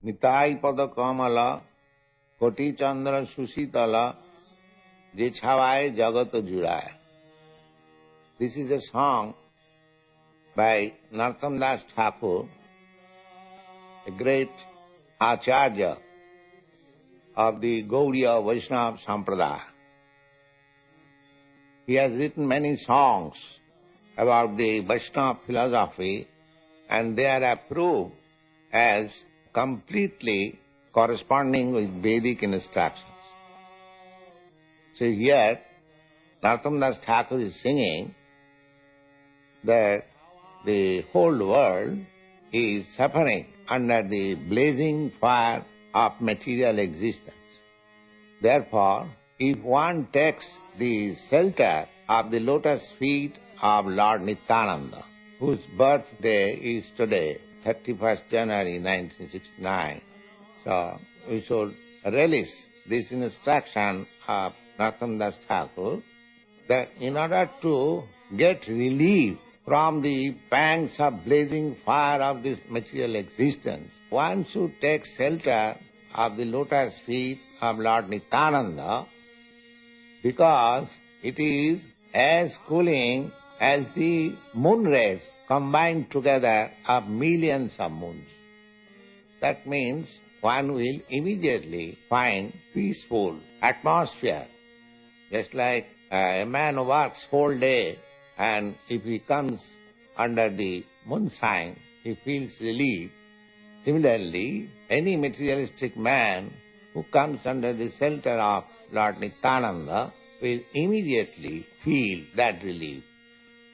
Nitai pada kamala, koti chandra susitala, je chhavaye jagata juraya. This is a song by Narottam Das Thakur, a great Acharya of the Gaudiya Vaishnava Sampradaya. He has written many songs about the Vaishnava philosophy, and they are approved as completely corresponding with Vedic instructions. So here, Narottam Das Thakur is singing that the whole world is suffering under the blazing fire of material existence. Therefore, if one takes the shelter of the lotus feet of Lord Nityananda, whose birthday is today, 31st January 1969, so we should relish this instruction of Narottam Das Thakur that in order to get relief from the pangs of blazing fire of this material existence, one should take shelter of the lotus feet of Lord Nityananda, because it is as cooling as the moon rays combined together of millions of moons. That means one will immediately find peaceful atmosphere. Just like a man who works whole day, and if he comes under the moonshine, he feels relief. Similarly, any materialistic man who comes under the shelter of Lord Nityananda will immediately feel that relief.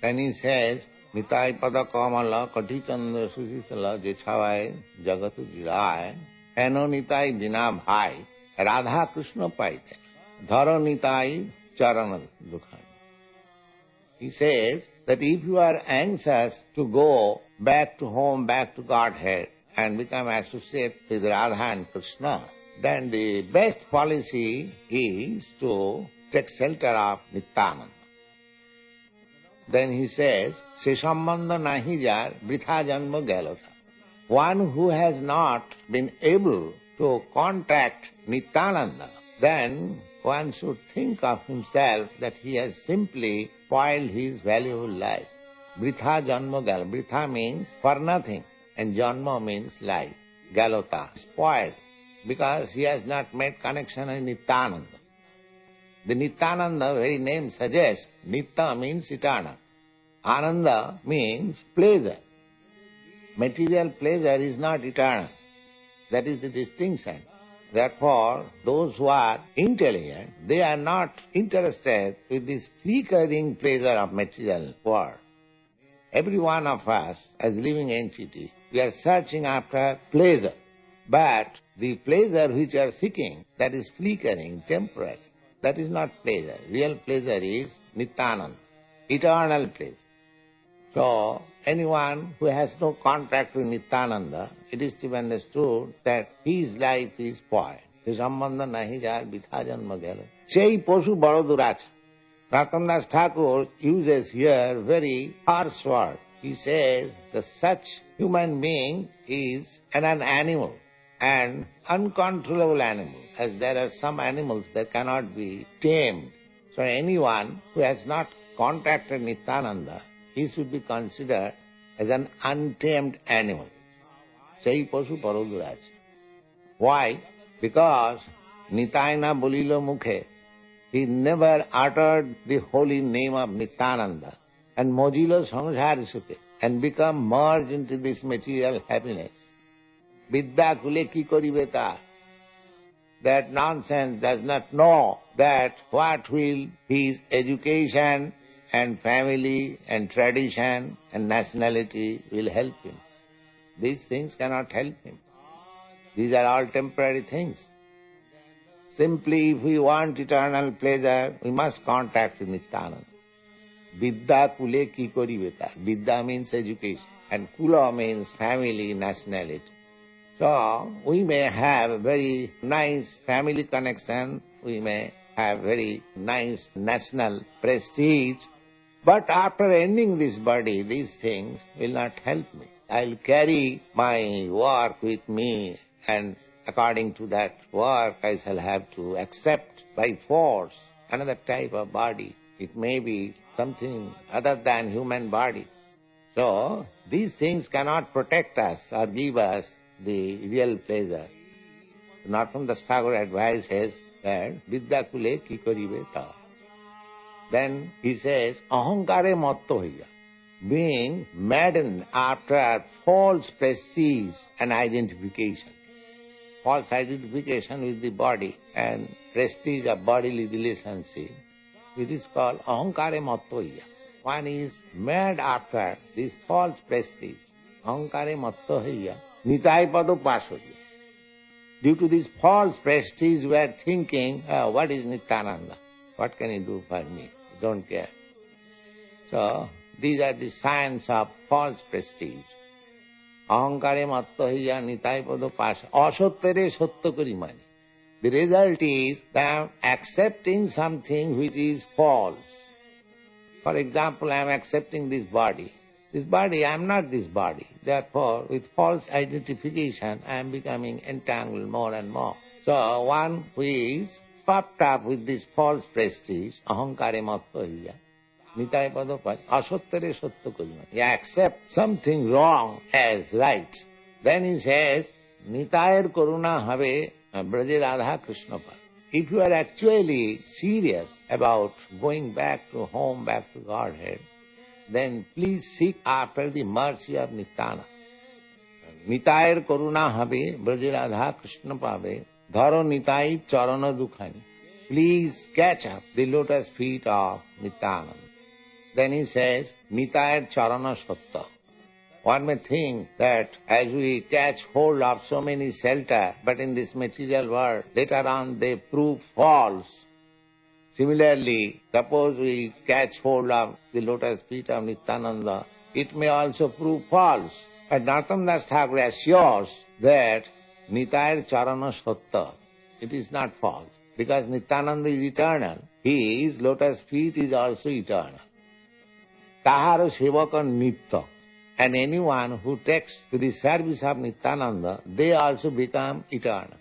Then he says, Nitai pada kamala kati chandra susitala je chhavaye jagatu jiraye eno nitai bina bhai Radha Krishna paite dharo nitai charana dukhai. He says that if you are anxious to go back to home, back to Godhead, and become associated with Radha and Krishna, then the best policy is to take shelter of Nityananda. Then he says, Se sambandha nahi jar vritha janma galota. One who has not been able to contact Nityananda, then one should think of himself that he has simply spoiled his valuable life. Vritha janma galota. Vritha means for nothing, and janma means life. Galota, spoiled, because he has not made connection with Nityananda. The Nityananda very name suggests, Nitya means eternal. Ananda means pleasure. Material pleasure is not eternal. That is the distinction. Therefore, those who are intelligent, they are not interested with this flickering pleasure of material world. Every one of us, as living entity, we are searching after pleasure. But the pleasure which we are seeking, that is flickering, temporary. That is not pleasure. Real pleasure is Nityananda, eternal pleasure. So, anyone who has no contact with Nityananda, it is to be understood that his life is spoiled. Se sambandha nahi jar vritha janma gala. Sei posu bado duracha. Narottam Das Thakur uses here very harsh word. He says that such human being is an animal, and uncontrollable animal, as there are some animals that cannot be tamed. So anyone who has not contacted Nityananda, he should be considered as an untamed animal. Sei pasu paroduraj. Why? Because Nitayana bolilo mukhe, he never uttered the holy name of Nityananda, and mojilo samsar sukhe, and become merged into this material happiness. Vidya kule ki koribe ta. That nonsense does not know that what will his education and family and tradition and nationality will help him. These things cannot help him. These are all temporary things. Simply, if we want eternal pleasure, we must contact with Nityananda. Vidya kule ki koribe ta. Vidya means education, and kula means family, nationality. So, we may have a very nice family connection, we may have very nice national prestige, but after ending this body, these things will not help me. I'll carry my work with me, and according to that work I shall have to accept by force another type of body. It may be something other than human body. So these things cannot protect us or give us the real pleasure. Narottam Thakur advises that Vidya kule ki karibe ta. Then he says, ahankare matto hoya, being maddened after false prestige and identification. False identification with the body and prestige of bodily relationship. It is called ahankare matto hoya. One is mad after this false prestige. Ahankare matto hoya, nitai pado pasodya. Due to this false prestige, we are thinking, what is Nityananda? What can he do for me? I don't care. So, these are the signs of false prestige. Ahankare matto hoya nitai pado pasha. Asottere sotto kori mani. The result is that I am accepting something which is false. For example, I am accepting this body. This body, I am not this body. Therefore, with false identification, I am becoming entangled more and more. So, one who is puffed up with this false prestige, ahankare matto hoya, nitai pado pasha, asottere sotto kori mani. He accepts something wrong as right. Then he says, nitayar karuna have braje Radha Krishna pa. If you are actually serious about going back to home, back to Godhead, then please seek after the mercy of Nityananda. Nitayar karuna have braje Radha Krishna pave, dharo nitai charana dukhani. Please catch up the lotus feet of Nityananda. Then he says, nitayar charana satta. One may think that as we catch hold of so many shelter, but in this material world, later on they prove false. Similarly, suppose we catch hold of the lotus feet of Nityananda, it may also prove false. But Narottam Thakur assures that Nitayar Charana Satta, it is not false. Because Nityananda is eternal, his lotus feet is also eternal. Taharo Sevaka Nitya. And anyone who takes to the service of Nityananda, they also become eternal.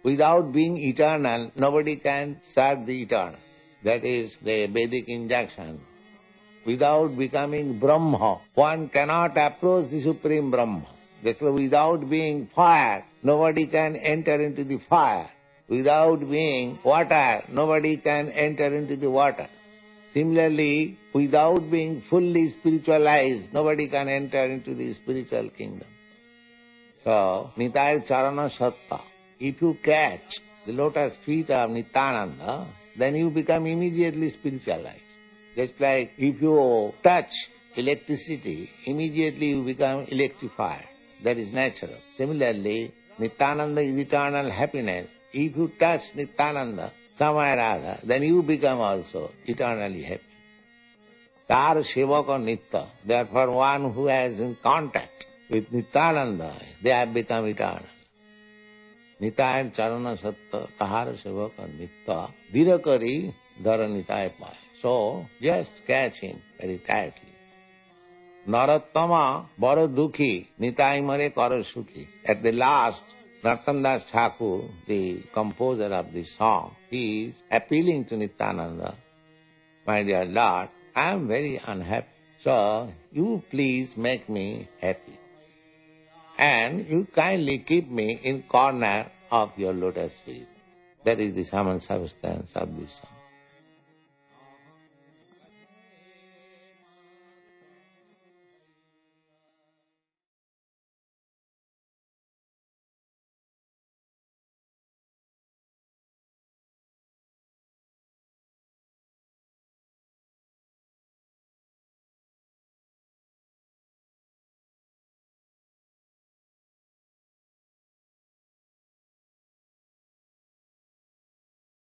Without being eternal, nobody can serve the eternal. That is the Vedic injunction. Without becoming Brahma, one cannot approach the Supreme Brahma. Therefore, without being fire, nobody can enter into the fire. Without being water, nobody can enter into the water. Similarly, without being fully spiritualized, nobody can enter into the spiritual kingdom. So, Nitayar Charana Satta. If you catch the lotus feet of Nityananda, then you become immediately spiritualized. Just like if you touch electricity, immediately you become electrified. That is natural. Similarly, Nityananda is eternal happiness. If you touch Nityananda, somewhere or other, then you become also eternally happy. Tar Sevaka Nitya. Therefore, one who has in contact with Nityananda, they have become eternal. Nitayar Charana Satta, Tahara Sevaka Nitya, Dirakari Dhara Nitaya Paya. So, just catch him very tightly. Narottama Baro Dukhi, Nitai Mare Karo Sukhi. At the last, Narottam Thakur, the composer of the song, he is appealing to Nityananda, my dear Lord, I am very unhappy. So, you please make me happy. And you kindly keep me in corner of your lotus feet. That is the sum and substance of this song.